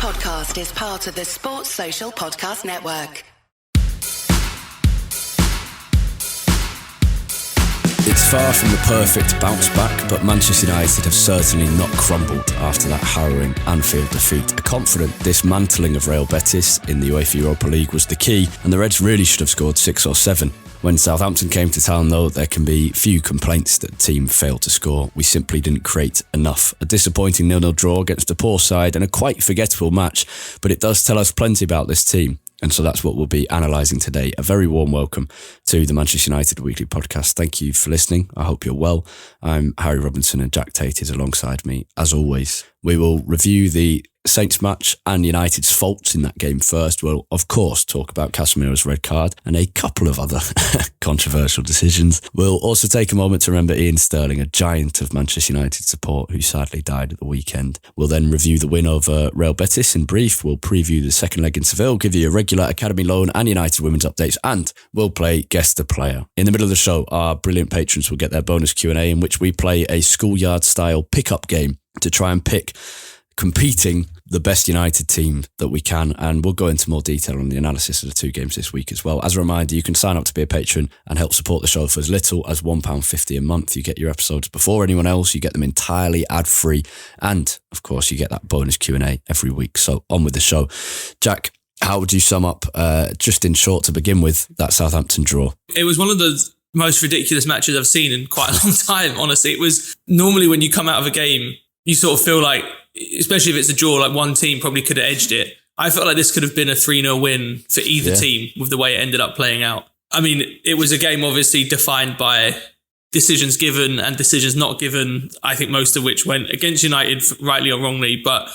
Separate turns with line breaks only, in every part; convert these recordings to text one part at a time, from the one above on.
podcast is part of the Sports Social Podcast Network.
It's far from the perfect bounce back, but Manchester United have certainly not crumbled after that harrowing Anfield defeat. A confident dismantling of Real Betis in the UEFA Europa League was the key, and the Reds really should have scored 6 or 7. When Southampton came to town, though, there can be few complaints that the team failed to score. We simply didn't create enough. A disappointing 0-0 draw against a poor side and a quite forgettable match, but it does tell us plenty about this team. And so that's what we'll be analysing today. A very warm welcome to the Manchester United Weekly Podcast. Thank you for listening. I hope you're well. I'm Harry Robinson and Jack Tait is alongside me, as always. We will review the Saints match and United's faults in that game first. We'll, of course, talk about Casemiro's red card and a couple of other controversial decisions. We'll also take a moment to remember Ian Stirling, a giant of Manchester United support who sadly died at the weekend. We'll then review the win over Real Betis in brief. We'll preview the second leg in Seville, give you a regular academy loan and United women's updates, and we'll play Guess the Player. In the middle of the show, our brilliant patrons will get their bonus Q&A in which we play a schoolyard-style pick-up game to try and pick competing the best United team that we can, and we'll go into more detail on the analysis of the two games this week as well. As a reminder, you can sign up to be a patron and help support the show for as little as £1.50 a month. You get your episodes before anyone else, you get them entirely ad-free, and of course you get that bonus Q&A every week. So on with the show. Jack, how would you sum up, just in short to begin with, that Southampton draw?
It was one of the most ridiculous matches I've seen in quite a long time, honestly. It was normally when you come out of a game, you sort of feel like, especially if it's a draw, like one team probably could have edged it. I felt like this could have been a 3-0 win for either team with the way it ended up playing out. I mean, it was a game obviously defined by decisions given and decisions not given, I think most of which went against United, rightly or wrongly. But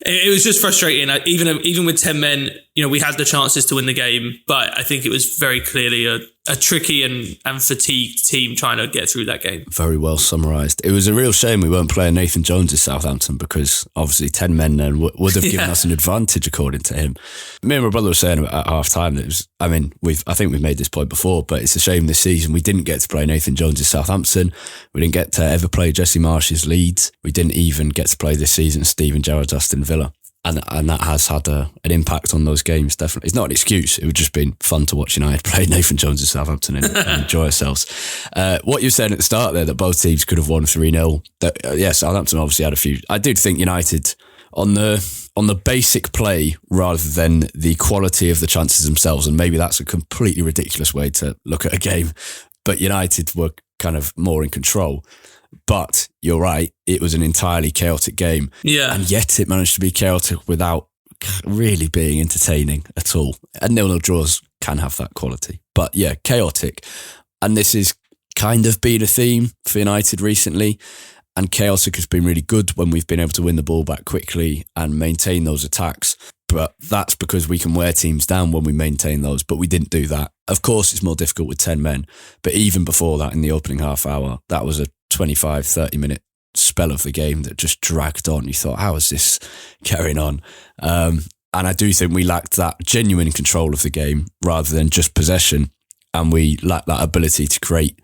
it was just frustrating. Even with 10 men, we had the chances to win the game, but I think it was very clearly a tricky and fatigued team trying to get through that game.
Very well summarised. It was a real shame we weren't playing Nathan Jones at Southampton, because obviously 10 men then would have given us an advantage, according to him. Me and my brother were saying at half time that it was, I think we've made this point before, but it's a shame this season we didn't get to play Nathan Jones at Southampton. We didn't get to ever play Jesse Marsh's Leeds. We didn't even get to play this season Steven Gerrard's Aston Villa. And that has had an impact on those games, definitely. It's not an excuse. It would just been fun to watch United play Nathan Jones at Southampton and enjoy ourselves. What you said at the start there, that both teams could have won 3-0. Southampton obviously had a few. I did think United, on the basic play rather than the quality of the chances themselves, and maybe that's a completely ridiculous way to look at a game, but United were kind of more in control. But you're right, it was an entirely chaotic game.
Yeah.
And yet it managed to be chaotic without really being entertaining at all. And 0-0 draws can have that quality. But yeah, chaotic. And this is kind of been a theme for United recently. And chaotic has been really good when we've been able to win the ball back quickly and maintain those attacks. But that's because we can wear teams down when we maintain those. But we didn't do that. Of course, it's more difficult with 10 men. But even before that, in the opening half hour, that was a 25, 30 minute spell of the game that just dragged on. You thought, how is this carrying on? And I do think we lacked that genuine control of the game rather than just possession. And we lacked that ability to create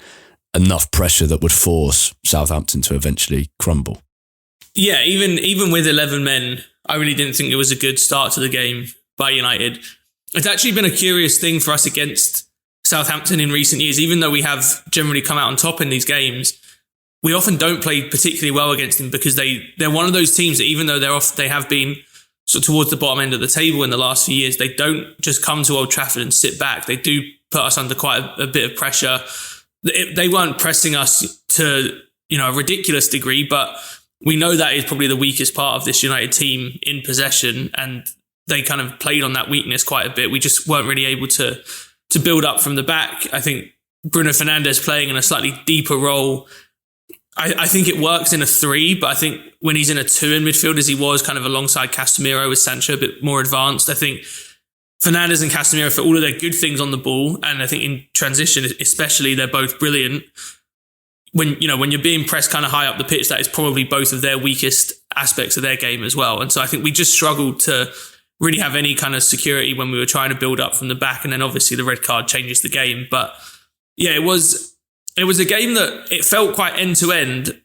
enough pressure that would force Southampton to eventually crumble.
Yeah, even with 11 men, I really didn't think it was a good start to the game by United. It's actually been a curious thing for us against Southampton in recent years. Even though we have generally come out on top in these games, we often don't play particularly well against them, because they're one of those teams that, even though they have been sort of towards the bottom end of the table in the last few years, they don't just come to Old Trafford and sit back. They do put us under quite a bit of pressure. They weren't pressing us to a ridiculous degree, but we know that is probably the weakest part of this United team in possession, and they kind of played on that weakness quite a bit. We just weren't really able to build up from the back. I think Bruno Fernandes playing in a slightly deeper role, I think it works in a 3, but I think when he's in a 2 in midfield, as he was kind of alongside Casemiro with Sancho a bit more advanced, I think Fernandes and Casemiro, for all of their good things on the ball, and I think in transition especially, they're both brilliant. When you're being pressed kind of high up the pitch, that is probably both of their weakest aspects of their game as well. And so I think we just struggled to really have any kind of security when we were trying to build up from the back. And then obviously the red card changes the game. But yeah, it was a game that it felt quite end to end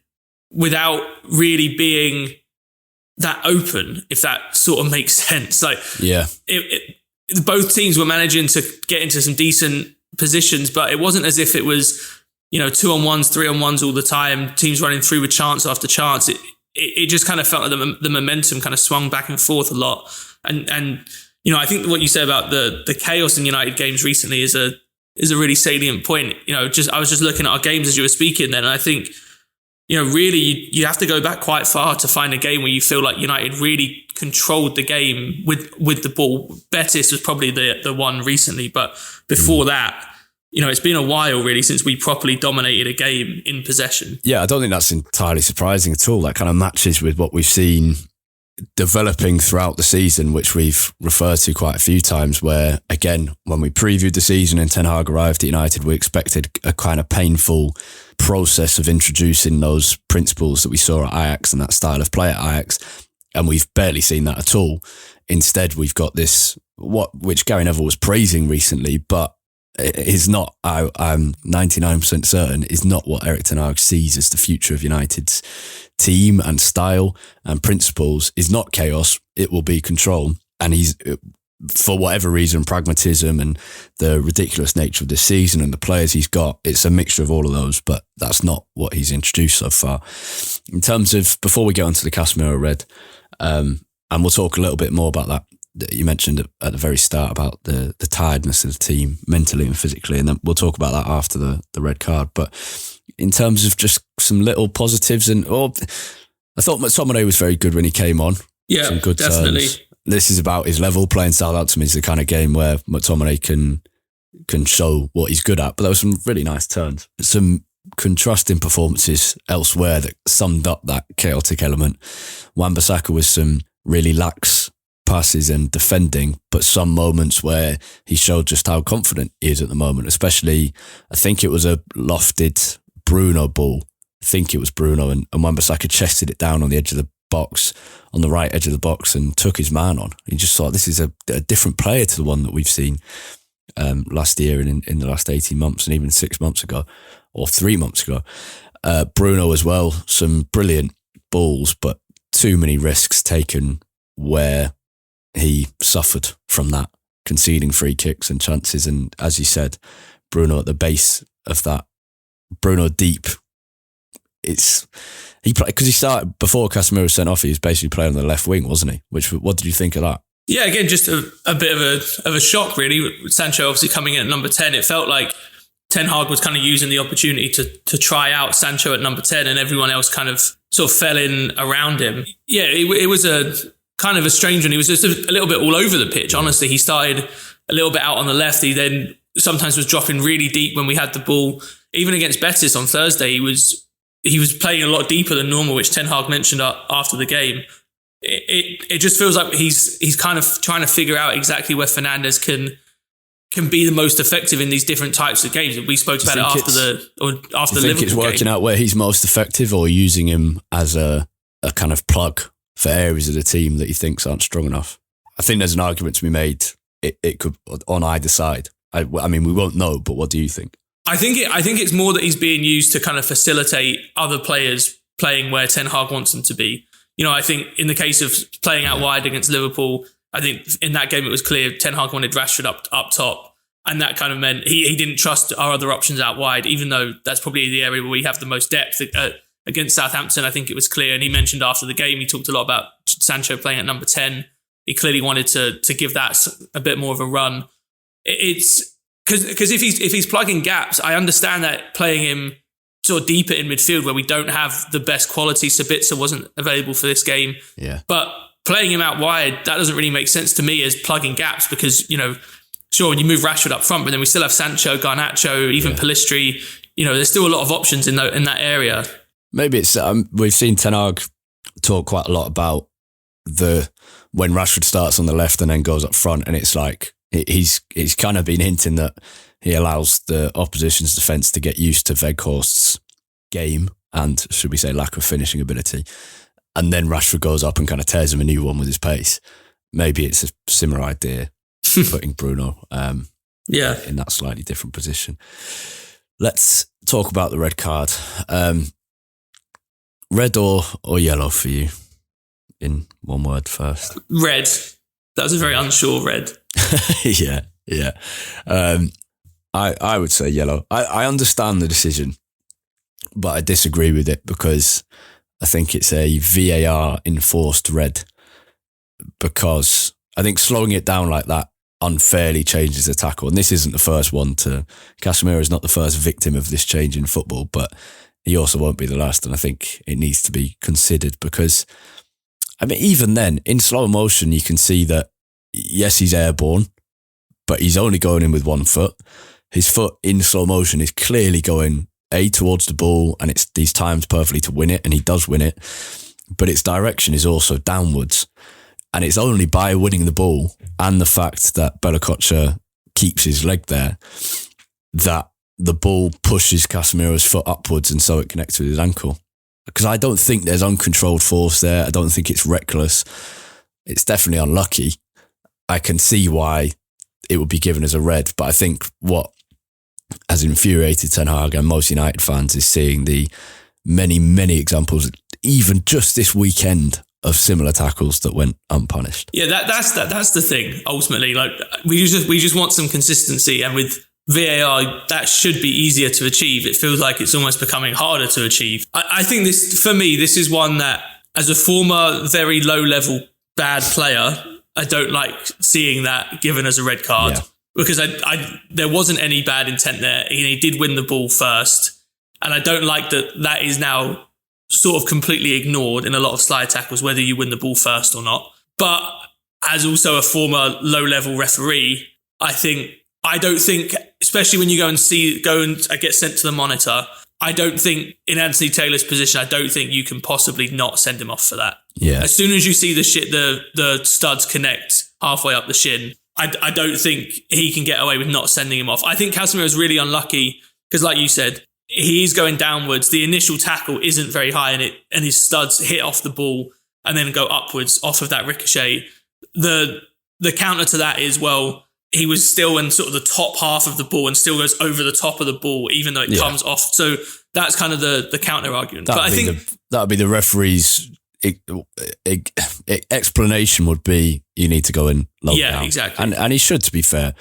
without really being that open, if that sort of makes sense. Like,
yeah,
both teams were managing to get into some decent positions, but it wasn't as if it was, 2-on-1s, 3-on-1s all the time, teams running through with chance after chance. It just kind of felt like the momentum kind of swung back and forth a lot. And I think what you said about the chaos in United games recently is a really salient point. I was just looking at our games as you were speaking then, and I think, really you have to go back quite far to find a game where you feel like United really controlled the game with the ball. Betis was probably the one recently, but before that, it's been a while really since we properly dominated a game in possession.
Yeah, I don't think that's entirely surprising at all. That kind of matches with what we've seen developing throughout the season, which we've referred to quite a few times, where, again, when we previewed the season and Ten Hag arrived at United, we expected a kind of painful process of introducing those principles that we saw at Ajax and that style of play at Ajax, and we've barely seen that at all. Instead, we've got this, which Gary Neville was praising recently, but is not, I'm 99% certain, is not what Erik ten Hag sees as the future of United's team and style and principles. Is not chaos, it will be control. And he's, for whatever reason, pragmatism and the ridiculous nature of this season and the players he's got, it's a mixture of all of those, but that's not what he's introduced so far. In terms of, before we get onto the Casemiro red, and we'll talk a little bit more about that you mentioned at the very start about the tiredness of the team mentally and physically, and then we'll talk about that after the red card. But in terms of just some little positives, I thought McTominay was very good when he came on.
Yeah,
some good
definitely.
Turns. This is about his level. Playing Southampton is the kind of game where McTominay can show what he's good at. But there were some really nice turns. Some contrasting performances elsewhere that summed up that chaotic element. Wan-Bissaka was some really lax passes and defending, but some moments where he showed just how confident he is at the moment, especially, I think it was a lofted Bruno ball. I think it was Bruno, and Wan-Bissaka chested it down on the edge of the box, on the right edge of the box, and took his man on. You just thought, this is a different player to the one that we've seen last year and in the last 18 months and even 6 months ago, or 3 months ago. Bruno as well, some brilliant balls, but too many risks taken where he suffered from that, conceding free kicks and chances. And as you said, Bruno at the base of that, Bruno deep. He played because he started before Casemiro was sent off. He was basically playing on the left wing, wasn't he? What did you think of that?
Yeah, again, just a bit of a shock, really. With Sancho obviously coming in at number 10, it felt like Ten Hag was kind of using the opportunity to try out Sancho at number 10, and everyone else kind of sort of fell in around him. Yeah, it was a kind of a strange one. He was just a little bit all over the pitch. Honestly, he started a little bit out on the left. He then sometimes was dropping really deep when we had the ball. Even against Betis on Thursday, he was playing a lot deeper than normal, which Ten Hag mentioned after the game. It just feels like he's kind of trying to figure out exactly where Fernandes can be the most effective in these different types of games. We spoke about it after the Liverpool game.
It's working out where he's most effective, or using him as a kind of plug for areas of the team that he thinks aren't strong enough? I think there's an argument to be made. It could on either side. I mean, we won't know, but what do you think?
I think it's more that he's being used to kind of facilitate other players playing where Ten Hag wants them to be. I think in the case of playing out wide against Liverpool, I think in that game it was clear Ten Hag wanted Rashford up top, and that kind of meant he didn't trust our other options out wide, even though that's probably the area where we have the most depth. Against Southampton, I think it was clear, and he mentioned after the game, he talked a lot about Sancho playing at number 10. He clearly wanted to give that a bit more of a run. It's because if he's plugging gaps, I understand that playing him sort of deeper in midfield where we don't have the best quality. Sabitzer wasn't available for this game.
Yeah.
But playing him out wide, that doesn't really make sense to me as plugging gaps, because, sure, when you move Rashford up front, but then we still have Sancho, Garnacho, even Pellistri. There's still a lot of options in that area.
Maybe it's we've seen Ten Hag talk quite a lot about when Rashford starts on the left and then goes up front, and it's like he's kind of been hinting that he allows the opposition's defence to get used to Weghorst's game and, should we say, lack of finishing ability, and then Rashford goes up and kind of tears him a new one with his pace. Maybe it's a similar idea, putting Bruno in that slightly different position. Let's talk about the red card. Red or yellow for you in one word first?
Red. That was a very unsure red.
Yeah. I would say yellow. I understand the decision, but I disagree with it because I think it's a VAR enforced red, because I think slowing it down like that unfairly changes the tackle. And this isn't the first one to... Casemiro is not the first victim of this change in football, but he also won't be the last. And I think it needs to be considered because, I mean, even then, in slow motion, you can see that, yes, he's airborne, but he's only going in with one foot. His foot in slow motion is clearly going towards the ball, and he's timed perfectly to win it, and he does win it, but its direction is also downwards. And it's only by winning the ball and the fact that Bella keeps his leg there that the ball pushes Casemiro's foot upwards, and so it connects with his ankle. Because I don't think there's uncontrolled force there. I don't think it's reckless. It's definitely unlucky. I can see why it would be given as a red, but I think what has infuriated Ten Hag and most United fans is seeing the many, many examples, even just this weekend, of similar tackles that went unpunished.
Yeah, that's the thing. Ultimately, like we just want some consistency, and with VAR, that should be easier to achieve. It feels like it's almost becoming harder to achieve. I think this, for me, this is one that, as a former very low level bad player, I don't like seeing that given as a red card, because there wasn't any bad intent there. He did win the ball first, and I don't like that is now sort of completely ignored in a lot of slide tackles, whether you win the ball first or not. But as also a former low-level referee, I don't think, especially when you go and get sent to the monitor, I don't think in Anthony Taylor's position, I don't think you can possibly not send him off for that.
Yeah.
As soon as you see the studs connect halfway up the shin, I don't think he can get away with not sending him off. I think Casemiro is really unlucky because, like you said, he's going downwards. The initial tackle isn't very high, and his studs hit off the ball and then go upwards off of that ricochet. The counter to that is, well, he was still in sort of the top half of the ball and still goes over the top of the ball, even though it comes off. So that's kind of the counter argument. But I think
that would be the referee's explanation would be you need to go in low down.
Exactly.
And he should, to be fair.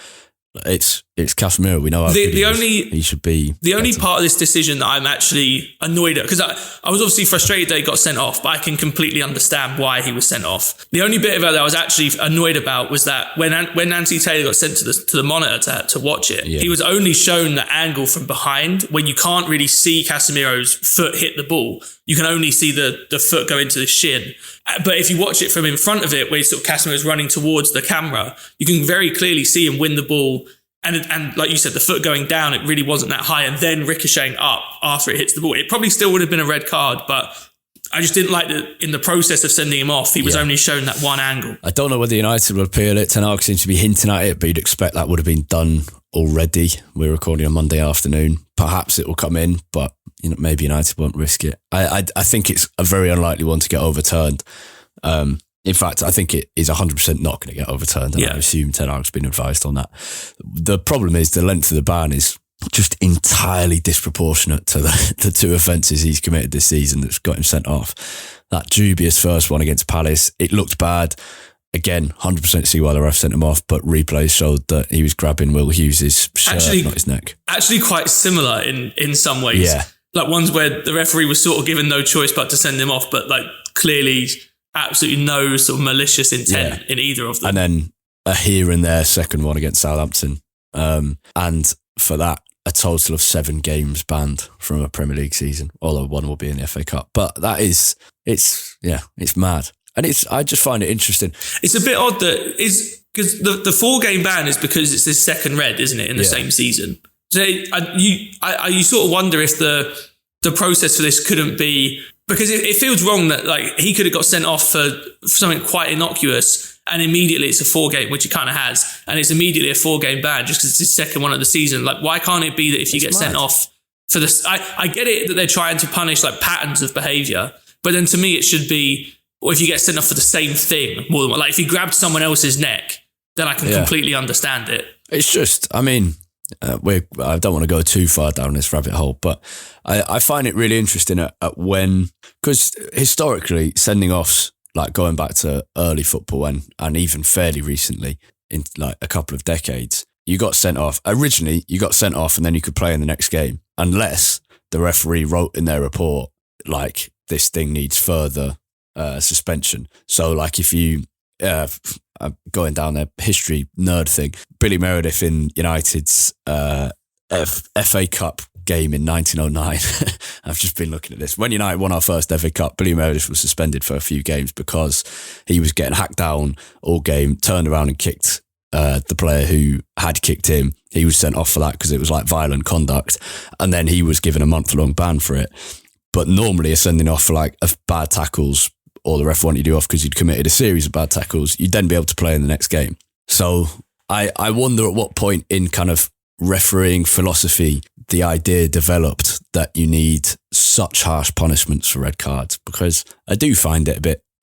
It's Casemiro. We know how good he should be.
The only part of this decision that I'm actually annoyed at, because I was obviously frustrated that he got sent off, but I can completely understand why he was sent off. The only bit of it that I was actually annoyed about was that when Anthony Taylor got sent to the monitor to watch it, he was only shown the angle from behind, when you can't really see Casemiro's foot hit the ball. You can only see the foot go into the shin. But if you watch it from in front of it, where sort of Casemiro's running towards the camera, you can very clearly see him win the ball. And like you said, the foot going down, it really wasn't that high, and then ricocheting up after it hits the ball. It probably still would have been a red card, but I just didn't like that in the process of sending him off, he was only shown that one angle. I
don't know whether United will appeal it. Ten Hag seems to be hinting at it, but you'd expect that would have been done already. We're recording on Monday afternoon. Perhaps it will come in, but maybe United won't risk it. I think it's a very unlikely one to get overturned. In fact, I think it is 100% not going to get overturned. And I assume Ten Hag's been advised on that. The problem is the length of the ban is just entirely disproportionate to the two offences he's committed this season that's got him sent off. That dubious first one against Palace, it looked bad. Again, 100% see why the ref sent him off, but replays showed that he was grabbing Will Hughes' shirt, not his neck.
Actually quite similar in some ways.
Yeah.
Like ones where the referee was sort of given no choice but to send him off, but like clearly absolutely no sort of malicious intent in either of them.
And then a here and there second one against Southampton. And for that, a total of 7 games banned from a Premier League season, although one will be in the FA Cup. But that is, it's mad. And I just find it interesting.
It's a bit odd that because the 4-game ban is because it's his second red, isn't it, in the same season? So you sort of wonder if the process for this couldn't be, because it feels wrong that like he could have got sent off for something quite innocuous and immediately it's a 4-game, which he kind of has, and it's immediately a 4-game ban just because it's his second one of the season. Like, why can't it be that if you get sent off for this? I get it that they're trying to punish like patterns of behaviour, but then to me it should be, or if you get sent off for the same thing more than one. Like if he grabbed someone else's neck, then I can completely understand it.
It's just, I mean, I don't want to go too far down this rabbit hole, but I find it really interesting at when, because historically sending offs like going back to early football and even fairly recently, in like a couple of decades, you got sent off. Originally, you got sent off and then you could play in the next game, unless the referee wrote in their report, like, this thing needs further suspension. So, like, if you, going down the history nerd thing, Billy Meredith in United's FA Cup game in 1909. I've just been looking at this. When United won our first FA Cup, Billy Meredith was suspended for a few games because he was getting hacked down all game, turned around and kicked the player who had kicked him. He was sent off for that because it was like violent conduct, and then he was given a month-long ban for it. But normally a sending off for like bad tackles, or the ref wanted you off because you'd committed a series of bad tackles, you'd then be able to play in the next game. So I wonder at what point in kind of refereeing philosophy the idea developed that you need such harsh punishments for red cards, because I do find it a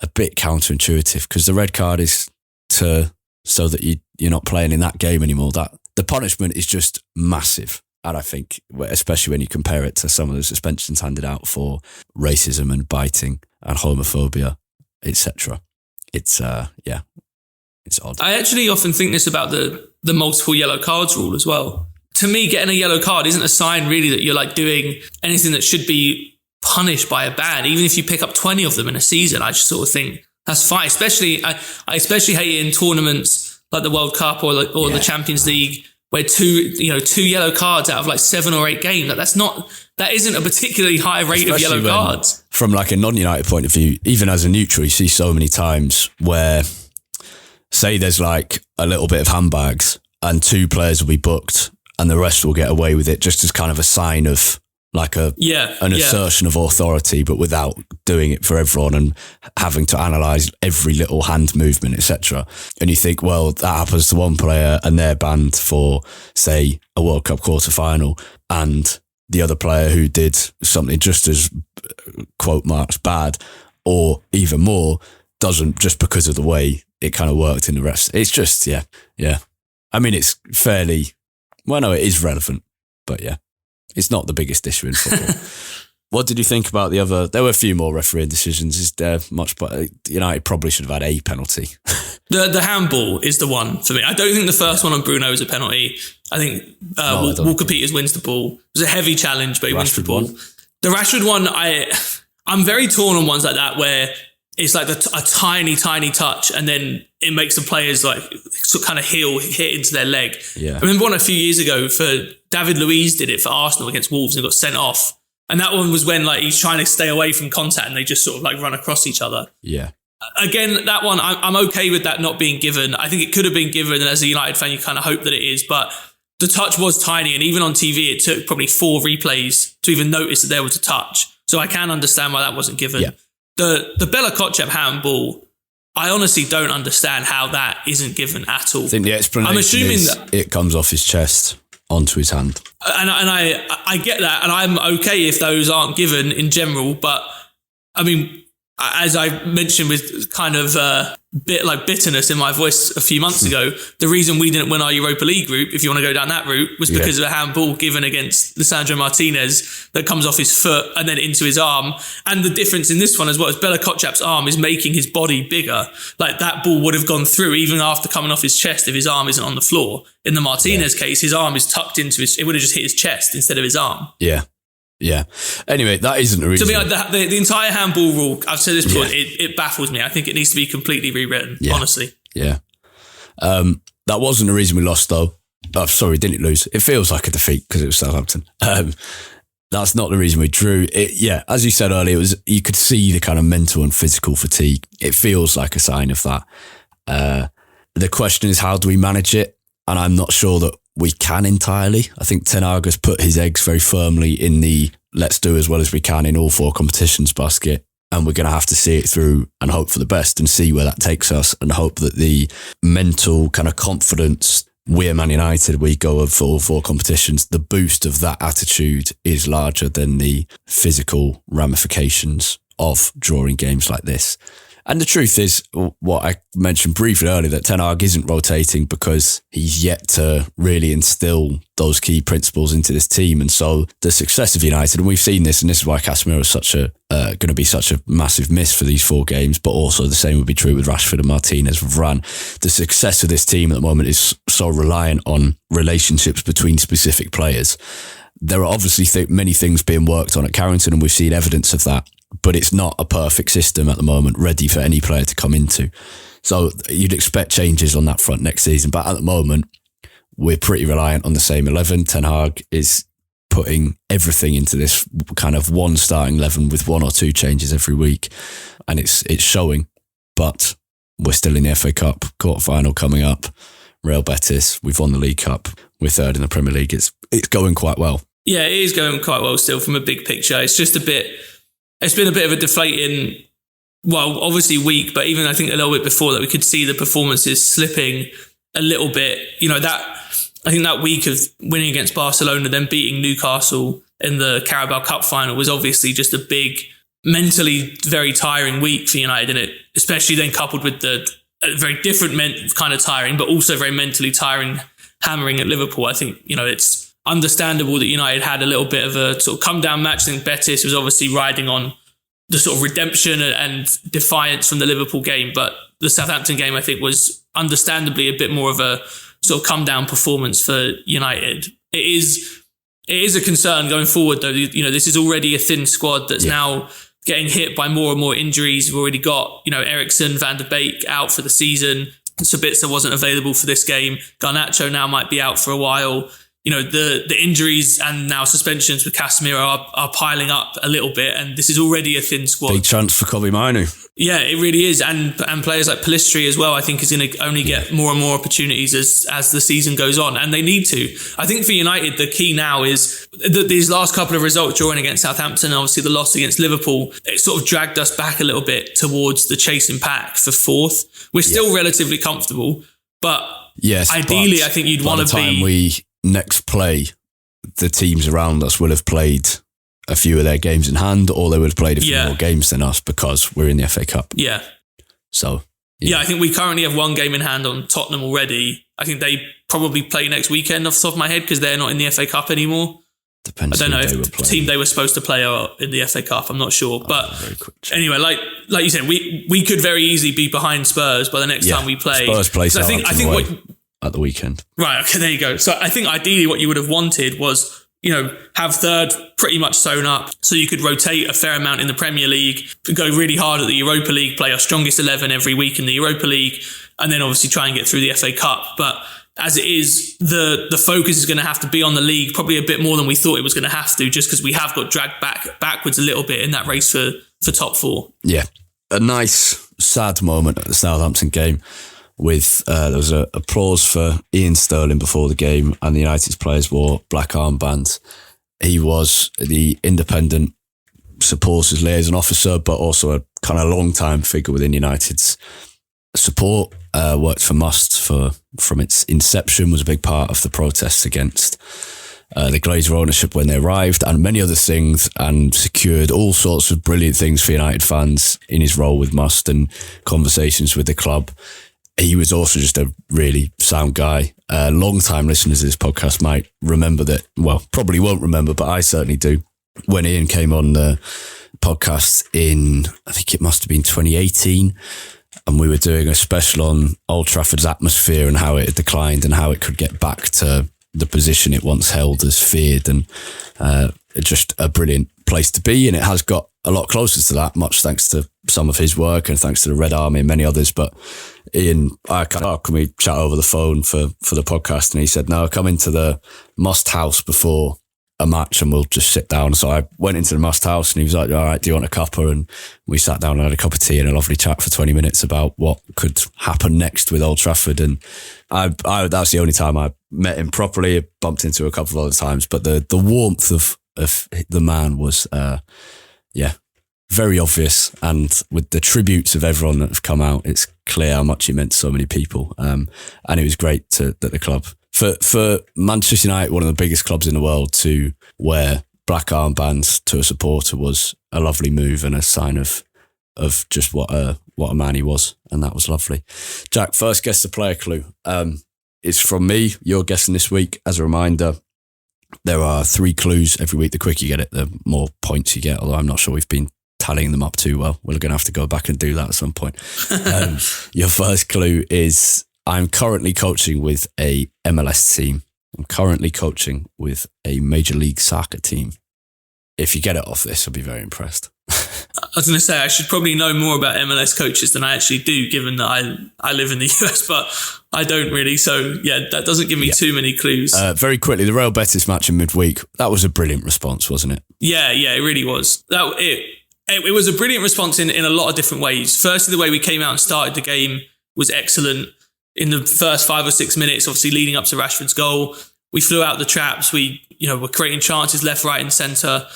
bit counterintuitive, because the red card is so that you're not playing in that game anymore. That the punishment is just massive. And I think, especially when you compare it to some of the suspensions handed out for racism and biting and homophobia, etc., it's odd.
I actually often think this about the multiple yellow cards rule as well. To me, getting a yellow card isn't a sign really that you're like doing anything that should be punished by a ban. Even if you pick up 20 of them in a season, I just sort of think that's fine. Especially, I especially hate it in tournaments like the World Cup or the Champions League, where two yellow cards out of like 7 or 8 games. Like that isn't a particularly high rate of yellow cards. From
like a non-United point of view, even as a neutral, you see so many times where, say there's like a little bit of handbags and 2 players will be booked and the rest will get away with it, just as kind of a sign of like an assertion of authority, but without doing it for everyone and having to analyse every little hand movement, etc. And you think, well, that happens to one player and they're banned for, say, a World Cup quarter-final, and the other player who did something just as, quote marks, bad, or even more, doesn't, just because of the way it kind of worked in the rest. It's just, yeah. I mean, it's fairly, well, no, it is relevant, but yeah. It's not the biggest issue in football. What did you think about the other? There were a few more refereeing decisions. Is there much? But United probably should have had a penalty.
The handball is the one for me. I don't think the first one on Bruno is a penalty. I think Walker Peters wins the ball. It was a heavy challenge, but he wins the ball. The Rashford one, I'm very torn on ones like that where it's like a tiny, tiny touch, and then it makes the players like kind of hit into their leg.
Yeah.
I remember one a few years ago for David Luiz did it for Arsenal against Wolves and got sent off. And that one was when like he's trying to stay away from contact and they just sort of like run across each other.
Yeah.
Again, that one, I'm okay with that not being given. I think it could have been given, and as a United fan, you kind of hope that it is. But the touch was tiny, and even on TV, it took probably 4 replays to even notice that there was a touch. So I can understand why that wasn't given.
Yeah.
The Bella Kotchap handball, I honestly don't understand how that isn't given at all.
I think the explanation is that it comes off his chest onto his hand.
And I get that, and I'm okay if those aren't given in general, but I mean, as I mentioned with kind of bit like bitterness in my voice a few months ago, the reason we didn't win our Europa League group, if you want to go down that route, was because of a handball given against Lisandro Martinez that comes off his foot and then into his arm. And the difference in this one as well is Bella Kotchap's arm is making his body bigger. Like that ball would have gone through even after coming off his chest if his arm isn't on the floor. In the Martinez case, his arm is tucked into it would have just hit his chest instead of his arm.
Yeah. Anyway, that isn't a reason.
To me, the entire handball rule, I've said this before, it baffles me. I think it needs to be completely rewritten, honestly.
Yeah. That wasn't the reason we lost, though. Oh, sorry, didn't lose. It feels like a defeat because it was Southampton. That's not the reason we drew. As you said earlier, you could see the kind of mental and physical fatigue. It feels like a sign of that. The question is, how do we manage it? And I'm not sure that we can entirely. I think Ten Hag has put his eggs very firmly in the let's do as well as we can in all 4 competitions basket. And we're going to have to see it through and hope for the best and see where that takes us, and hope that the mental kind of confidence, we're Man United, we go for all 4 competitions, the boost of that attitude is larger than the physical ramifications of drawing games like this. And the truth is, what I mentioned briefly earlier, that Ten Hag isn't rotating because he's yet to really instill those key principles into this team. And so the success of United, and we've seen this, and this is why Casemiro is going to be such a massive miss for these 4 games, but also the same would be true with Rashford and Martinez, Varane. The success of this team at the moment is so reliant on relationships between specific players. There are obviously many things being worked on at Carrington, and we've seen evidence of that. But it's not a perfect system at the moment, ready for any player to come into. So you'd expect changes on that front next season. But at the moment, we're pretty reliant on the same 11. Ten Hag is putting everything into this kind of one starting 11 with 1 or 2 changes every week. And it's showing. But we're still in the FA Cup, quarter-final coming up. Real Betis, we've won the League Cup. We're 3rd in the Premier League. It's going quite well. Yeah,
it is going quite well still from a big picture. It's just it's been a bit of a deflating, well, obviously week, but even I think a little bit before that, we could see the performances slipping a little bit. I think that week of winning against Barcelona, then beating Newcastle in the Carabao Cup final was obviously just a big, mentally very tiring week for United, and it especially then coupled with the very different kind of tiring, but also very mentally tiring hammering at Liverpool. I think, it's understandable that United had a little bit of a sort of come down match. I think Betis was obviously riding on the sort of redemption and defiance from the Liverpool game, but the Southampton game I think was understandably a bit more of a sort of come down performance for United. It is a concern going forward though. This is already a thin squad that's now getting hit by more and more injuries. We've already got, Eriksen, Van der Beek out for the season. Sabitzer wasn't available for this game. Garnacho now might be out for a while. The injuries and now suspensions with Casemiro are piling up a little bit, and this is already a thin squad.
Big chance for Kobe Manu.
Yeah, it really is. And players like Pellistri as well, I think is going to only get more and more opportunities as the season goes on, and they need to. I think for United, the key now is that these last couple of results, drawing against Southampton, obviously the loss against Liverpool, it sort of dragged us back a little bit towards the chasing pack for 4th. We're still relatively comfortable, but ideally I think you'd want to be...
next play, the teams around us will have played a few of their games in hand, or they would have played a few more games than us because we're in the FA Cup.
Yeah.
So,
I think we currently have 1 game in hand on Tottenham already. I think they probably play next weekend off the top of my head because they're not in the FA Cup anymore.
Depends.
I don't know if the team they were supposed to play are in the FA Cup. I'm not sure. But anyway, like you said, we could very easily be behind Spurs by the next time we play.
Spurs play at the weekend.
Right, okay, there you go. So I think ideally what you would have wanted was, have 3rd pretty much sewn up so you could rotate a fair amount in the Premier League, go really hard at the Europa League, play our strongest 11 every week in the Europa League, and then obviously try and get through the FA Cup. But as it is, the focus is going to have to be on the league, probably a bit more than we thought it was going to have to, just because we have got dragged backwards a little bit in that race for top 4.
Yeah, a nice, sad moment at the Southampton game. There was an applause for Ian Stirling before the game, and the United's players wore black armbands. He was the independent supporters liaison officer, but also a kind of long-time figure within United's support. Worked for Must from its inception, was a big part of the protests against the Glazer ownership when they arrived, and many other things, and secured all sorts of brilliant things for United fans in his role with Must and conversations with the club. He was also just a really sound guy. Long-time listeners of this podcast might remember that, well, probably won't remember, but I certainly do. When Ian came on the podcast in, I think it must have been 2018, and we were doing a special on Old Trafford's atmosphere and how it had declined and how it could get back to the position it once held as feared, and just a brilliant place to be. And it has got a lot closer to that, much thanks to some of his work and thanks to the Red Army and many others. But Ian, I kind of, can we chat over the phone for the podcast? And he said, no, come into the Must House before a match and we'll just sit down. So I went into the Must House and he was like, all right, do you want a cuppa? And we sat down and had a cup of tea and a lovely chat for 20 minutes about what could happen next with Old Trafford. And I that's the only time I met him properly. I bumped into a couple of other times, but the warmth of the man was, very obvious. And with the tributes of everyone that have come out, it's clear how much he meant to so many people. And it was great that the club, for Manchester United, one of the biggest clubs in the world, to wear black armbands to a supporter was a lovely move and a sign of just what a what a man he was. And that was lovely. Jack, first guess the player clue. It's from me. You're guessing this week. As a reminder, there are 3 clues every week. The quicker you get it, the more points you get. Although I'm not sure we've been tallying them up too well. We're going to have to go back and do that at some point. Your first clue is I'm currently coaching with a MLS team. I'm currently coaching with a Major League Soccer team. If you get it off this, I'll be very impressed.
I was going to say, I should probably know more about MLS coaches than I actually do, given that I live in the US, but I don't really. So, yeah, that doesn't give me too many clues.
Very quickly, the Real Betis match in midweek, that was a brilliant response, wasn't it?
Yeah, it really was. It was a brilliant response in a lot of different ways. Firstly, the way we came out and started the game was excellent. In the first 5 or 6 minutes, obviously leading up to Rashford's goal, we flew out the traps. We, were creating chances left, right and centre.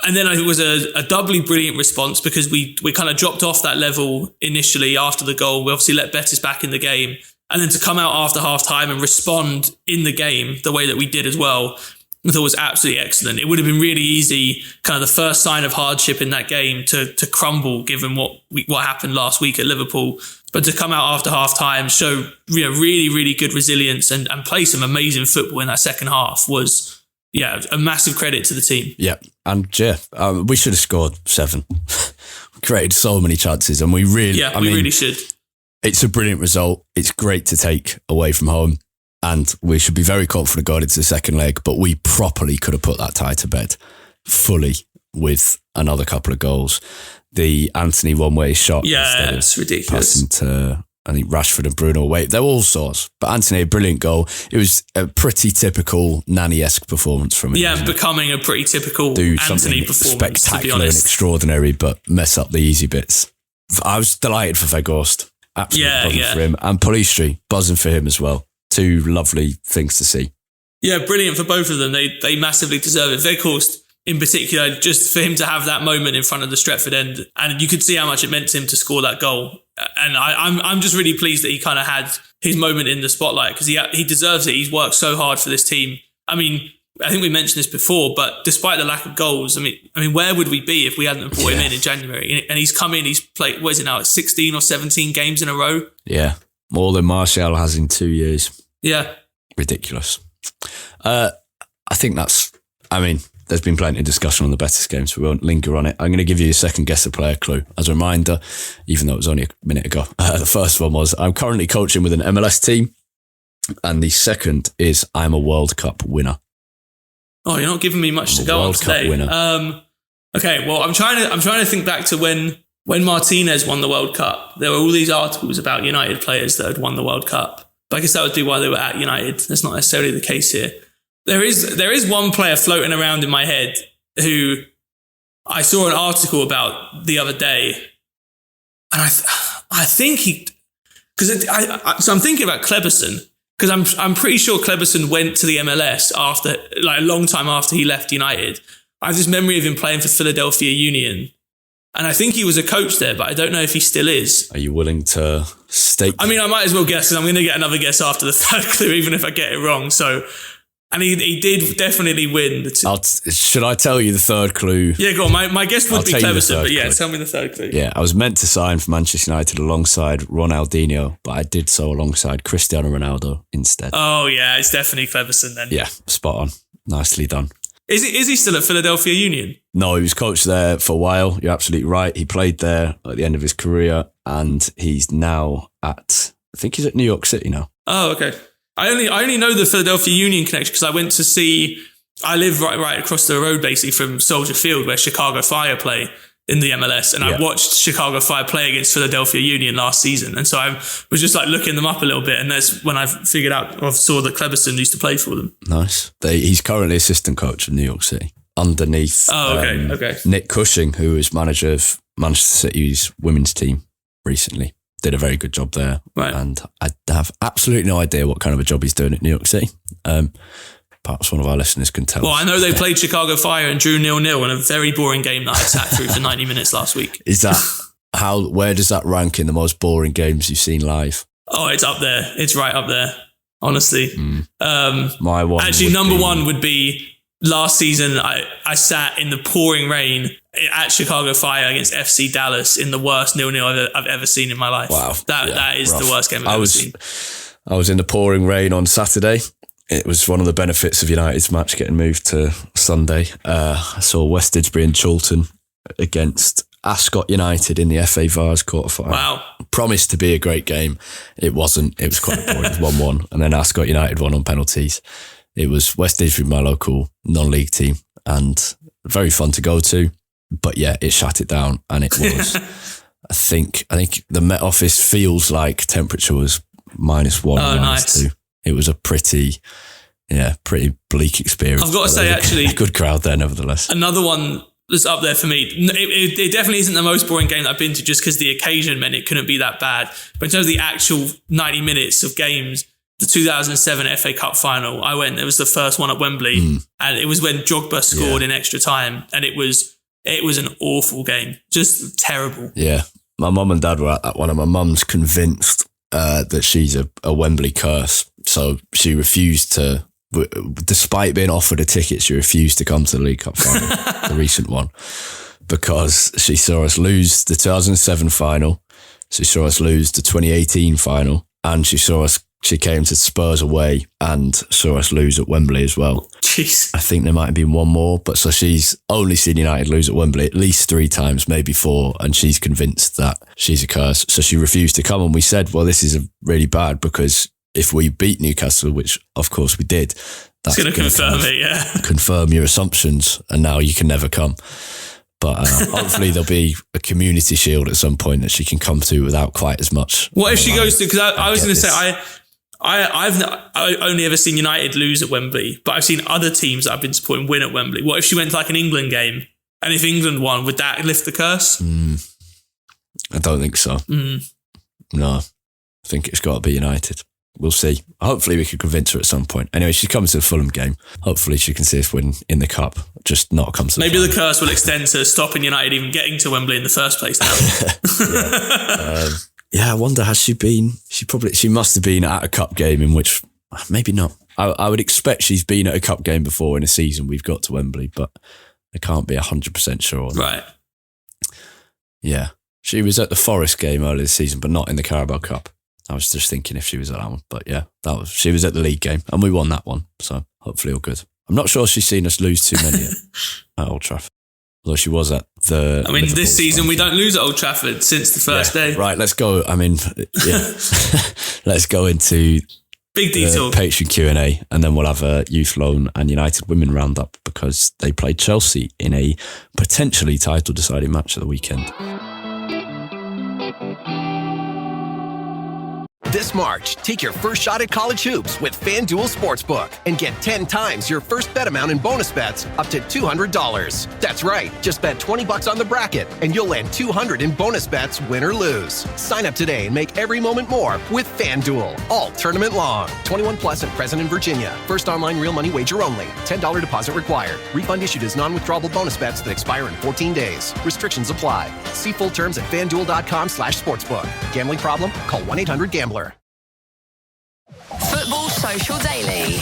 And then it was a doubly brilliant response because we kind of dropped off that level initially after the goal. We obviously let Betis back in the game. And then to come out after half time and respond in the game the way that we did as well, I thought was absolutely excellent. It would have been really easy, kind of the first sign of hardship in that game to crumble given what happened last week at Liverpool. But to come out after half time, show really, really good resilience and play some amazing football in that second half was, a massive credit to the team.
Yeah. And we should have scored 7. We created so many chances and we really,
really should.
It's a brilliant result. It's great to take away from home. And we should be very confident going into the second leg, but we properly could have put that tie to bed fully with another couple of goals. The Anthony one-way shot.
Yeah, it's ridiculous.
Passing to, I think, Rashford and Bruno away. They're all sorts. But Anthony, a brilliant goal. It was a pretty typical Nani-esque performance from him.
Yeah, becoming a pretty typical Anthony performance,
spectacular and extraordinary, but mess up the easy bits. I was delighted for Weghorst. Absolutely buzzing for him. And Polistri, buzzing for him as well. 2 lovely things to see.
Yeah, brilliant for both of them. They massively deserve it. Weghorst, in particular, just for him to have that moment in front of the Stretford end, and you could see how much it meant to him to score that goal. And I'm just really pleased that he kind of had his moment in the spotlight because he deserves it. He's worked so hard for this team. I mean, I think we mentioned this before, but despite the lack of goals, I mean, where would we be if we hadn't brought him in January? And he's come in, he's played, what is it now, 16 or 17 games in a row?
Yeah, more than Martial has in 2 years.
Yeah.
Ridiculous. I think there's been plenty of discussion on the Betis game, so we won't linger on it. I'm going to give you a second guess the player clue as a reminder, even though it was only a minute ago. The first one was, I'm currently coaching with an MLS team. And the second is, I'm a World Cup winner.
Oh, you're not giving me much to go on today. World Cup winner. Okay, well, I'm trying to think back to when Martinez won the World Cup. There were all these articles about United players that had won the World Cup. But I guess that would be why they were at United. That's not necessarily the case here. There is one player floating around in my head who I saw an article about the other day, and I think so I'm thinking about Kleberson because I'm pretty sure Kleberson went to the MLS after, like, a long time after he left United. I have this memory of him playing for Philadelphia Union. And I think he was a coach there, but I don't know if he still is. Are
you willing to stake?
I mean, I might as well guess, because I'm going to get another guess after the third clue, even if I get it wrong. So, and he did definitely win.
Should I tell you the third clue?
Yeah, go on. My guess would be Kleberson, but yeah, tell me the third clue.
Yeah, I was meant to sign for Manchester United alongside Ronaldinho, but I did so alongside Cristiano Ronaldo instead.
Oh, yeah, it's definitely Kleberson then.
Yeah, spot on. Nicely done.
Is he still at Philadelphia Union?
No, he was coached there for a while. You're absolutely right. He played there at the end of his career, and he's now I think he's at New York City now.
Oh, okay. I only know the Philadelphia Union connection because I live right across the road basically from Soldier Field where Chicago Fire play in the MLS. And I watched Chicago Fire play against Philadelphia Union last season. And so I was just like looking them up a little bit. And that's when I figured out or saw that Kleberson used to play for them.
Nice. He's currently assistant coach of New York City underneath
okay.
Nick Cushing, who is manager of Manchester City's women's team recently. Did a very good job there.
Right.
And I have absolutely no idea what kind of a job he's doing at New York City. Perhaps one of our listeners can tell us.
Well, I know they played Chicago Fire and drew 0-0 in a very boring game that I sat through for 90 minutes last week.
Is that where does that rank in the most boring games you've seen live?
Oh, it's up there. It's right up there, honestly.
My one.
Actually, number one would be last season, I sat in the pouring rain at Chicago Fire against FC Dallas in the worst 0-0 I've ever seen in my life.
Wow.
That is rough. The worst game I've ever seen.
I was in the pouring rain on Saturday. It was one of the benefits of United's match getting moved to Sunday. I saw West Didsbury and Chorlton against Ascot United in the FA Vars quarterfinal.
Wow.
Promised to be a great game. It wasn't. It was quite boring. It was 1-1. And then Ascot United won on penalties. It was West Didsbury, my local non-league team, and very fun to go to. But yeah, it shut it down. And it was, I think the Met Office feels like temperature was -1, -2. It was a pretty bleak experience.
I've got to say, actually,
a good crowd there, nevertheless.
Another one that's up there for me. It definitely isn't the most boring game that I've been to, just because the occasion meant it couldn't be that bad. But in terms of the actual 90 minutes of games, the 2007 FA Cup final, I went. It was the first one at Wembley, and it was when Drogba scored in extra time, and it was an awful game, just terrible. Yeah,
my mum and dad were at that one, and my mum's convinced that she's a Wembley curse. So she refused to, despite being offered a ticket, she refused to come to the League Cup final, the recent one, because she saw us lose the 2007 final, she saw us lose the 2018 final, and she came to Spurs away and saw us lose at Wembley as well.
Jeez.
I think there might have been one more, but so she's only seen United lose at Wembley at least 3 times, maybe 4, and she's convinced that she's a curse. So she refused to come, and we said, well, this is really bad, because if we beat Newcastle, which of course we did, that's
going to confirm it, yeah.
Confirm your assumptions, and now you can never come. But hopefully there'll be a community shield at some point that she can come to without quite as much.
What if she goes to, because I was going to say, I've only ever seen United lose at Wembley, but I've seen other teams that I've been supporting win at Wembley. What if she went to like an England game, and if England won, would that lift the curse?
I don't think so. No, I think it's got to be United. We'll see. Hopefully we can convince her at some point. Anyway, she's coming to the Fulham game. Hopefully she can see us win in the Cup, just not come to the
Maybe
final.
The curse will extend to stopping United even getting to Wembley in the first place now.
Yeah, I wonder, has she been? She must have been at a cup game in which, maybe not. I would expect she's been at a cup game before in a season we've got to Wembley, but I can't be 100% sure on that.
Right.
Yeah. She was at the Forest game earlier this season, but not in the Carabao Cup. I was just thinking if she was at that one. But yeah, she was at the league game, and we won that one. So hopefully all good. I'm not sure she's seen us lose too many at Old Trafford. Although she was at the...
I mean, this season we don't lose at Old Trafford since the first day.
Right, let's go. I mean, yeah. Let's go into
big detail
Patreon Q&A, and then we'll have a youth loan and United women roundup, because they played Chelsea in a potentially title deciding match at the weekend.
This March, take your first shot at college hoops with FanDuel Sportsbook and get 10 times your first bet amount in bonus bets up to $200. That's right. Just bet $20 on the bracket and you'll land $200 in bonus bets, win or lose. Sign up today and make every moment more with FanDuel, all tournament long. 21 plus and present in Virginia. First online real money wager only. $10 deposit required. Refund issued as non-withdrawable bonus bets that expire in 14 days. Restrictions apply. See full terms at FanDuel.com/sportsbook. Gambling problem? Call 1-800-GAMBLER.
Football Social Daily.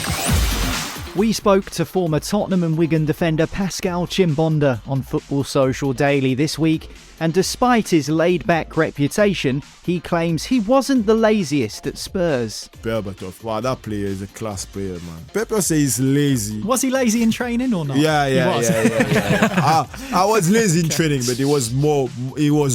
We spoke to former Tottenham and Wigan defender Pascal Chimbonda on Football Social Daily this week, and despite his laid-back reputation, he claims he wasn't the laziest at Spurs.
Berbatov, wow, that player is a class player, man. Pepper says he's lazy.
Was he lazy in training or not?
Yeah. I was lazy in training, but he was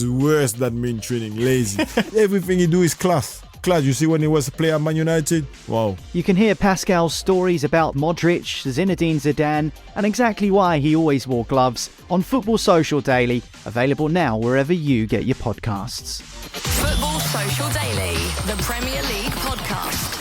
worse than me in training, lazy. Everything he do is class. You see when he was a player at Man United? Wow.
You can hear Pascal's stories about Modric, Zinedine Zidane, and exactly why he always wore gloves on Football Social Daily, available now wherever you get your podcasts.
Football Social Daily, the Premier League podcast.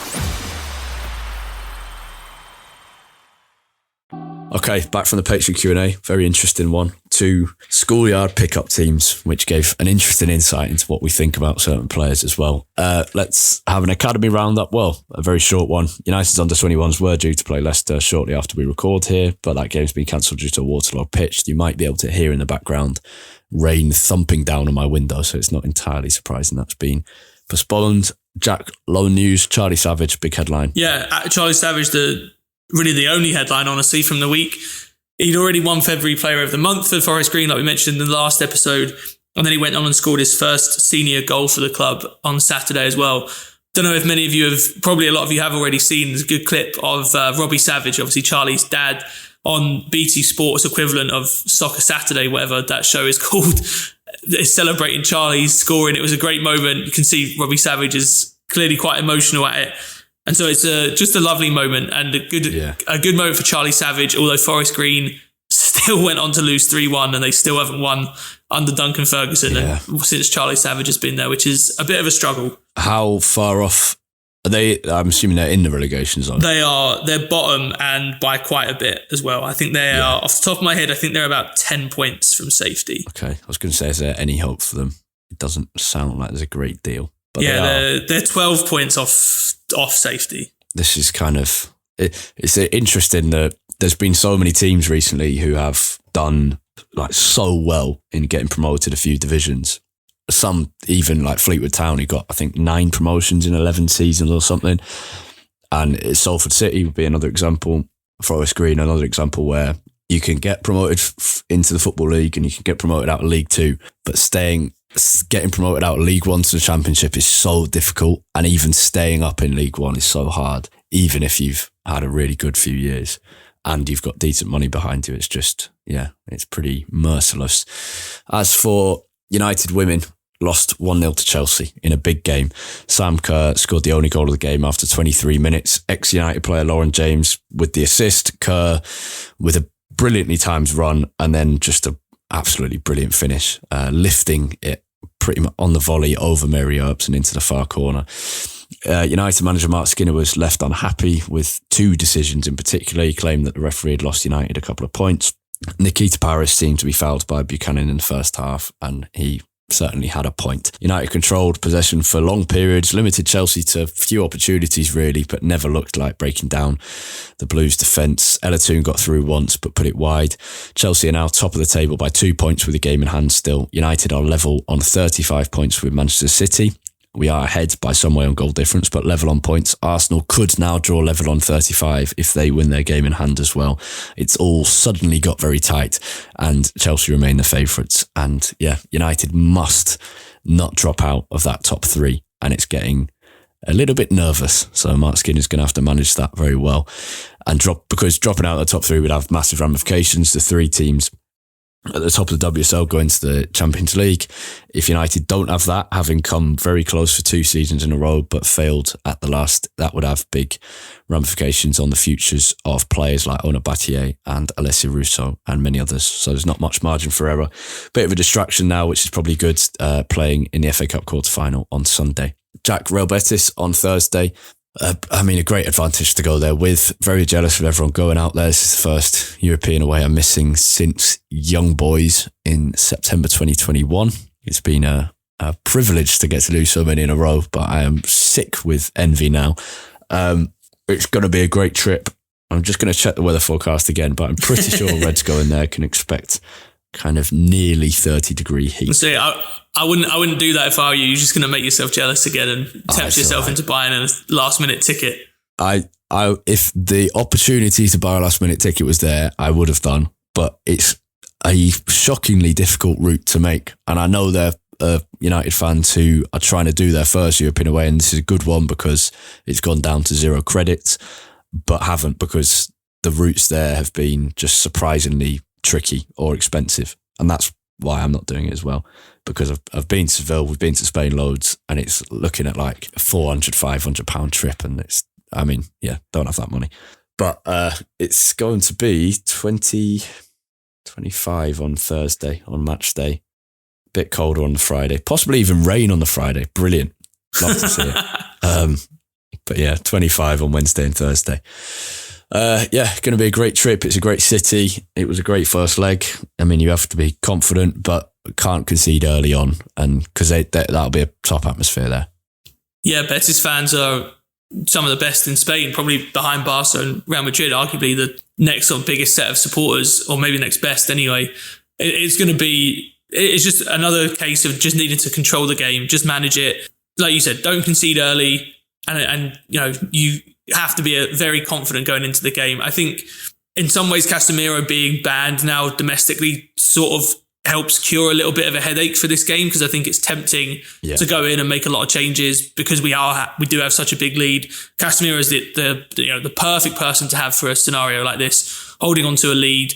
Okay, back from the Patreon Q&A. Very interesting one. 2 schoolyard pickup teams, which gave an interesting insight into what we think about certain players as well. Let's have an academy roundup. Well, a very short one. United's under-21s were due to play Leicester shortly after we record here, but that game's been cancelled due to a waterlogged pitch. You might be able to hear in the background rain thumping down on my window, so it's not entirely surprising that's been postponed. Jack, loan news, Charlie Savage, big headline.
Yeah, Charlie Savage, the really the only headline, honestly, from the week. He'd already won February Player of the Month for Forest Green, like we mentioned in the last episode. And then he went on and scored his first senior goal for the club on Saturday as well. Don't know if many of you have, probably a lot of you have already seen this good clip of Robbie Savage, obviously Charlie's dad, on BT Sports equivalent of Soccer Saturday, whatever that show is called. It's celebrating Charlie's scoring. It was a great moment. You can see Robbie Savage is clearly quite emotional at it. And so it's just a lovely moment and a good moment for Charlie Savage, although Forest Green still went on to lose 3-1 and they still haven't won under Duncan Ferguson and since Charlie Savage has been there, which is a bit of a struggle.
How far off are they? I'm assuming they're in the relegation zone.
They're bottom and by quite a bit as well. I think they are, off the top of my head, I think they're about 10 points from safety.
Okay. I was going to say, is there any hope for them? It doesn't sound like there's a great deal. But
they're 12 points off safety.
This is kind of, it's interesting that there's been so many teams recently who have done like so well in getting promoted a few divisions. Some even like Fleetwood Town, who got, I think, 9 promotions in 11 seasons or something. And Salford City would be another example. Forest Green, another example where you can get promoted into the Football League and you can get promoted out of League 2, but getting promoted out of League 1 to the Championship is so difficult, and even staying up in League 1 is so hard, even if you've had a really good few years and you've got decent money behind you. It's just, it's pretty merciless. As for United women, lost 1-0 to Chelsea in a big game. Sam Kerr scored the only goal of the game after 23 minutes. Ex-United player Lauren James with the assist, Kerr with a brilliantly timed run, and then just a absolutely brilliant finish, lifting it pretty much on the volley over Mary Earps and into the far corner. United manager Mark Skinner was left unhappy with 2 decisions in particular. He claimed that the referee had lost United a couple of points. Nikita Paris seemed to be fouled by Buchanan in the first half, and he certainly had a point. United controlled possession for long periods, limited Chelsea to few opportunities really, but never looked like breaking down the Blues' defence. Ella Toone got through once, but put it wide. Chelsea are now top of the table by 2 points with a game in hand still. United are level on 35 points with Manchester City. We are ahead by some way on goal difference, but level on points. Arsenal could now draw level on 35 if they win their game in hand as well. It's all suddenly got very tight, and Chelsea remain the favourites. And United must not drop out of that top 3, and it's getting a little bit nervous. So Mark Skinner's going to have to manage that very well, and because dropping out of the top 3 would have massive ramifications. The 3 teams at the top of the WSL going to the Champions League. If United don't have that, having come very close for 2 seasons in a row but failed at the last, that would have big ramifications on the futures of players like Ona Battier and Alessia Russo and many others. So there's not much margin for error. Bit of a distraction now, which is probably good, playing in the FA Cup quarter-final on Sunday. Jack, Real Betis on Thursday. A great advantage to go there with. Very jealous of everyone going out there. This is the first European away I'm missing since Young Boys in September 2021. It's been a privilege to get to do so many in a row, but I am sick with envy now. It's going to be a great trip. I'm just going to check the weather forecast again, but I'm pretty sure Reds going there can expect kind of nearly 30-degree heat.
See, I wouldn't do that if I were you. You're just going to make yourself jealous again and tempt yourself into buying a last-minute ticket.
If the opportunity to buy a last-minute ticket was there, I would have done. But it's a shockingly difficult route to make. And I know there are United fans who are trying to do their first European away, and this is a good one because it's gone down to 0 credits, but haven't because the routes there have been just surprisingly tricky or expensive. And that's why I'm not doing it as well, because I've been to Seville, we've been to Spain loads, and it's looking at like a £400-500 trip, and don't have that money. But it's going to be 25 on Thursday on match day, bit colder on the Friday, possibly even rain on the Friday. Brilliant, love to see it. But 25 on Wednesday and Thursday. Going to be a great trip. It's a great city. It was a great first leg. You have to be confident, but can't concede early on, and because that'll be a top atmosphere there. Yeah,
Betis fans are some of the best in Spain, probably behind Barca and Real Madrid, arguably the next sort of biggest set of supporters, or maybe next best anyway. It's just another case of just needing to control the game, just manage it. Like you said, don't concede early, and have to be very confident going into the game. I think in some ways Casemiro being banned now domestically sort of helps cure a little bit of a headache for this game, because I think it's tempting to go in and make a lot of changes because we do have such a big lead. Casemiro is the perfect person to have for a scenario like this, holding on to a lead.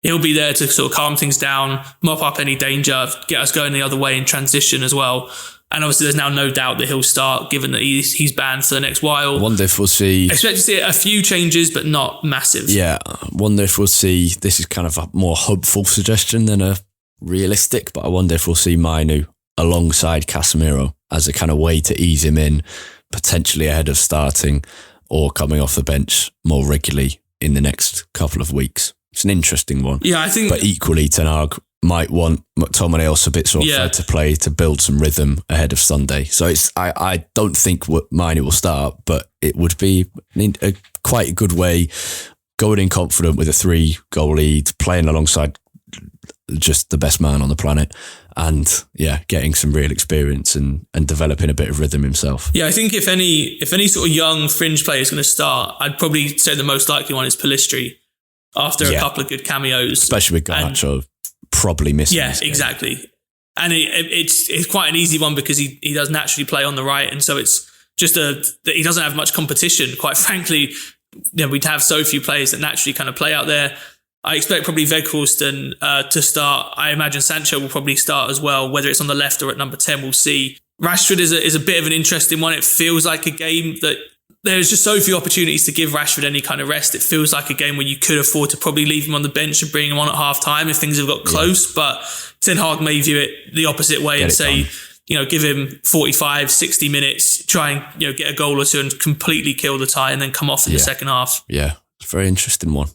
He'll be there to sort of calm things down, mop up any danger, get us going the other way in transition as well. And obviously there's now no doubt that he'll start, given that he's banned for the next while.
I wonder if we'll see...
I expect to see a few changes, but not massive.
Yeah, I wonder if we'll see... This is kind of a more hopeful suggestion than a realistic, but I wonder if we'll see Mainu alongside Casemiro as a kind of way to ease him in, potentially ahead of starting or coming off the bench more regularly in the next couple of weeks. It's an interesting one.
Yeah, I think...
But equally, Ten Hag might want McTominay or Sabitzer to play to build some rhythm ahead of Sunday. So I don't think Mainu will start, but it would be quite a good way, going in confident with a 3-goal lead, playing alongside just the best man on the planet, and getting some real experience and developing a bit of rhythm himself.
Yeah, I think if any sort of young fringe player is going to start, I'd probably say the most likely one is Pellistri after a couple of good cameos.
Especially with Garnacho probably missing.
Yeah, exactly. And it's quite an easy one because he does naturally play on the right, and so it's just he doesn't have much competition. Quite frankly, we'd have so few players that naturally kind of play out there. I expect probably Weghorst to start. I imagine Sancho will probably start as well, whether it's on the left or at number 10, we'll see. Rashford is a bit of an interesting one. It feels like a game that there's just so few opportunities to give Rashford any kind of rest. It feels like a game where you could afford to probably leave him on the bench and bring him on at half time if things have got close. But Ten Hag may view it the opposite way and say, give him 45, 60 minutes, try and get a goal or two and completely kill the tie and then come off in the second half.
Yeah, it's a very interesting one.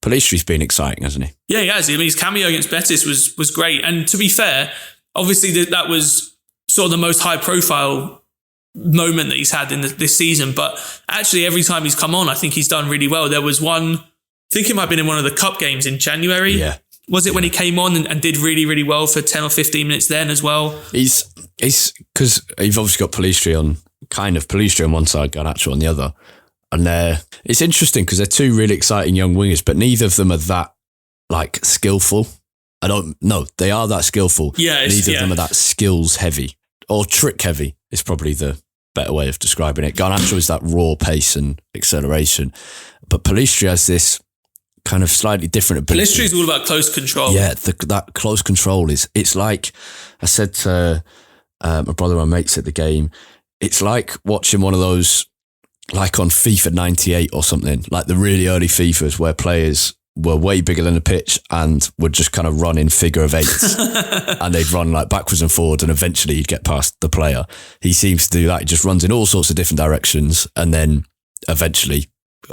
Pellistri's been exciting, hasn't he?
Yeah, he has. I mean, his cameo against Betis was great. And to be fair, obviously that was sort of the most high profile moment that he's had in this season. But actually, every time he's come on, I think he's done really well. There was one, I think it might have been in one of the cup games in January. Yeah. Was it when he came on and did really, really well for 10 or 15 minutes then as well? He's
because you've obviously got Pellistri on one side, Garnacho on the other. And it's interesting because they're two really exciting young wingers, but neither of them are that skillful. I don't know. They are that skillful.
Yeah,
neither of them are that skills heavy or trick heavy is probably the better way of describing it. Garnacho is that raw pace and acceleration, but Pellistri has this kind of slightly different ability.
Pellistri is all about close control.
Yeah, that close control it's like I said to my brother and my mates at the game. It's like watching one of those, like on FIFA 98 or something, like the really early FIFAs where players were way bigger than the pitch and would just kind of run in figure of eights and they'd run like backwards and forwards and eventually you'd get past the player. He seems to do that. He just runs in all sorts of different directions and then eventually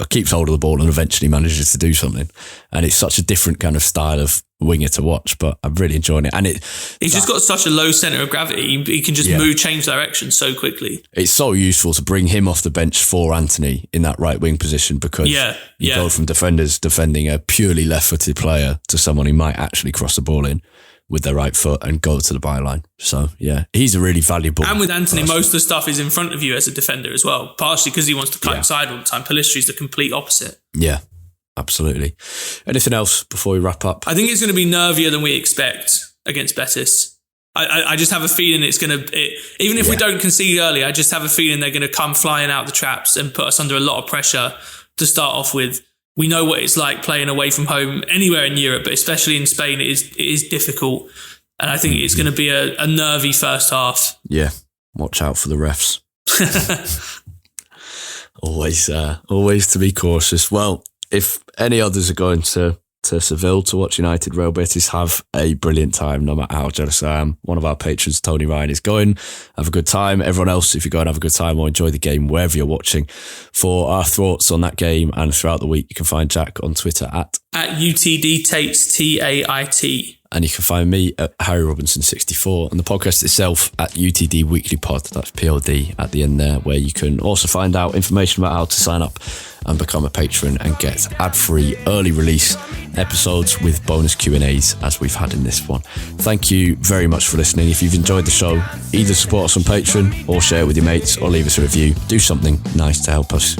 keeps hold of the ball and eventually manages to do something. And it's such a different kind of style of winger to watch, but I'm really enjoying it. And
he's just got such a low centre of gravity. He can just change direction so quickly.
It's so useful to bring him off the bench for Antony in that right wing position because you go from defenders defending a purely left-footed player to someone who might actually cross the ball in with their right foot and go to the byline. So, he's a really valuable...
And with Antony, most of the stuff is in front of you as a defender as well, partially because he wants to cut inside all the time. Pellistri's the complete opposite. Yeah,
absolutely. Anything else before we wrap up?
I think it's going to be nervier than we expect against Betis. I just have a feeling it's going to... Even if we don't concede early, I just have a feeling they're going to come flying out the traps and put us under a lot of pressure to start off with. We know what it's like playing away from home anywhere in Europe, but especially in Spain, it is difficult. And I think it's going to be a nervy first half.
Yeah, watch out for the refs. Always to be cautious. Well, if any others are going to Seville to watch United Real Betis, have a brilliant time, no matter how jealous I am. One of our patrons, Tony Ryan, is going. Have a good time. Everyone else, if you go and have a good time or enjoy the game wherever you're watching. For our thoughts on that game and throughout the week, you can find Jack on Twitter at
UTD Tait, Tait.
And you can find me at Harry Robinson64 and the podcast itself at UTD Weekly Pod. That's POD at the end there, where you can also find out information about how to sign up and become a patron and get ad-free early release episodes with bonus Q&As as we've had in this one. Thank you very much for listening. If you've enjoyed the show, either support us on Patreon or share it with your mates or leave us a review. Do something nice to help us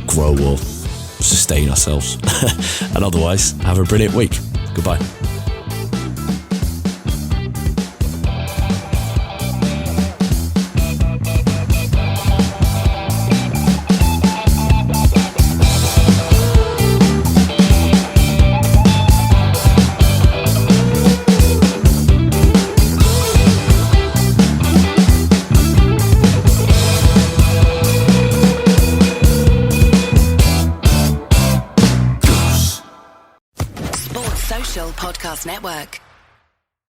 grow or sustain ourselves. And otherwise, have a brilliant week. Goodbye.
Social Podcast Network.